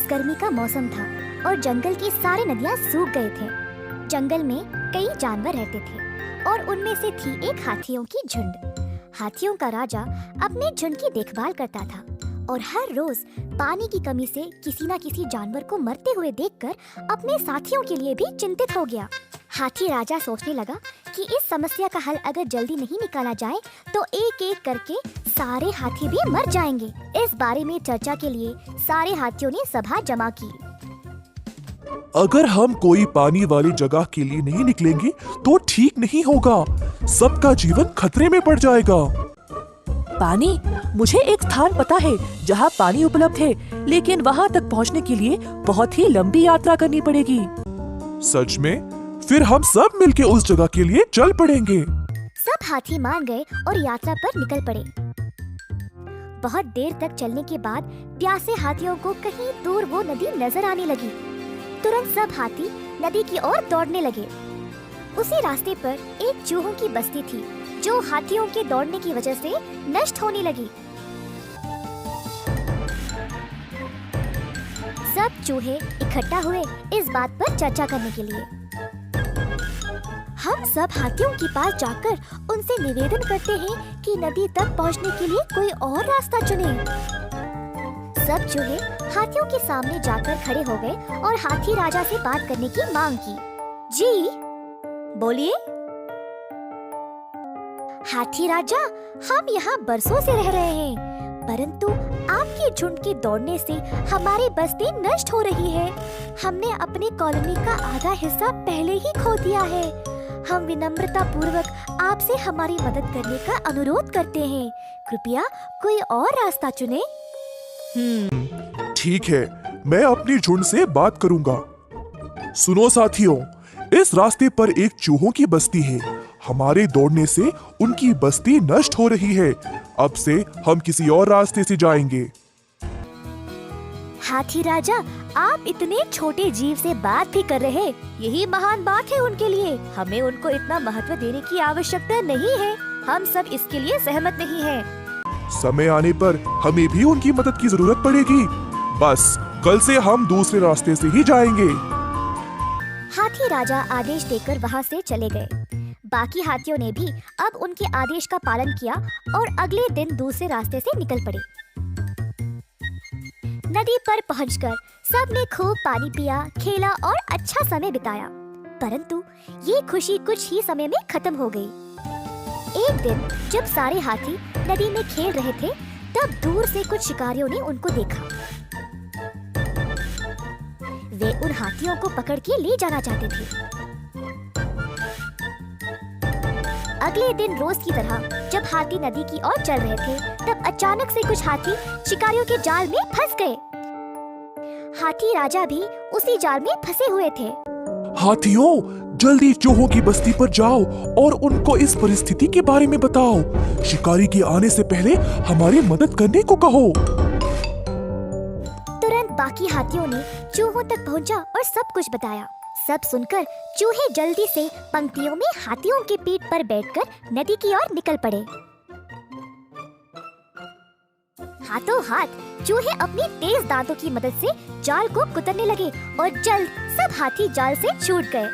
रोज गर्मी का मौसम था और जंगल की सारी नदियाँ सूख गए थे। जंगल में कई जानवर रहते थे और उनमें से थी एक हाथियों की झुंड। हाथियों का राजा अपने झुंड की देखभाल करता था और हर रोज पानी की कमी से किसी न किसी जानवर को मरते हुए देखकर अपने साथियों के लिए भी चिंतित हो गया। हाथी राजा सोचने लगा कि इस समस्या का हल अगर जल्दी नहीं निकाला जाए तो एक एक करके सारे हाथी भी मर जाएंगे। इस बारे में चर्चा के लिए सारे हाथियों ने सभा जमा की। अगर हम कोई पानी वाली जगह के लिए नहीं निकलेंगे तो ठीक नहीं होगा, सबका जीवन खतरे में पड़ जाएगा। पानी, मुझे एक स्थान पता है जहाँ पानी उपलब्ध है, लेकिन वहाँ तक पहुँचने के लिए बहुत ही लंबी यात्रा करनी पड़ेगी। सच में? फिर हम सब मिलके उस जगह के लिए चल पड़ेंगे। सब हाथी मान गए और यात्रा पर निकल पड़े। बहुत देर तक चलने के बाद प्यासे हाथियों को कहीं दूर वो नदी नजर आने लगी। तुरंत सब हाथी नदी की ओर दौड़ने लगे। उसी रास्ते पर एक चूहों की बस्ती थी जो हाथियों के दौड़ने की वजह से नष्ट होने लगी। सब चूहे इकट्ठा हुए इस बात पर चर्चा करने के लिए। हम सब हाथियों के पास जाकर उनसे निवेदन करते हैं कि नदी तक पहुंचने के लिए कोई और रास्ता चुने। सब चूहे हाथियों के सामने जाकर खड़े हो गए और हाथी राजा से बात करने की मांग की। जी, बोलिए। हाथी राजा, हम यहाँ बरसों से रह रहे हैं, परंतु आपके झुंड के दौड़ने से हमारी बस्ती नष्ट हो रही है। हमने अपने कॉलोनी का आधा हिस्सा पहले ही खो दिया है। हम विनम्रता पूर्वक आपसे हमारी मदद करने का अनुरोध करते हैं। कृपया कोई और रास्ता चुने। ठीक है, मैं अपनी झुंड से बात करूंगा। सुनो साथियों, इस रास्ते पर एक चूहों की बस्ती है। हमारे दौड़ने से उनकी बस्ती नष्ट हो रही है। अब से हम किसी और रास्ते से जाएंगे। हाथी राजा, आप इतने छोटे जीव से बात भी कर रहे, यही महान बात है उनके लिए। हमें उनको इतना महत्व देने की आवश्यकता नहीं है। हम सब इसके लिए सहमत नहीं हैं। समय आने पर हमें भी उनकी मदद की जरूरत पड़ेगी। बस कल से हम दूसरे रास्ते से ही जाएंगे। हाथी राजा आदेश देकर वहाँ से चले गए। बाकी हाथियों ने भी अब उनके आदेश का पालन किया और अगले दिन दूसरे रास्ते से निकल पड़े। नदी पर पहुंचकर सबने खूब पानी पिया, खेला और अच्छा समय बिताया। परंतु ये खुशी कुछ ही समय में खत्म हो गई। एक दिन जब सारे हाथी नदी में खेल रहे थे, तब दूर से कुछ शिकारियों ने उनको देखा। वे उन हाथियों को पकड़ के ले जाना चाहते थे। अगले दिन रोज की तरह जब हाथी नदी की ओर चल रहे थे, तब अचानक से कुछ हाथी शिकारियों के जाल में फंस गए। हाथी राजा भी उसी जाल में फंसे हुए थे। हाथियों, जल्दी चूहों की बस्ती पर जाओ और उनको इस परिस्थिति के बारे में बताओ। शिकारी के आने से पहले हमारी मदद करने को कहो। तुरंत बाकी हाथियों ने चूहों तक पहुंचा और सब कुछ बताया। सब सुनकर चूहे जल्दी से पंक्तियों में हाथियों के पीठ पर बैठकर नदी की ओर निकल पड़े। हाथों हाथ चूहे अपनी तेज दांतों की मदद से जाल को कुतरने लगे और जल्द सब हाथी जाल से छूट गए।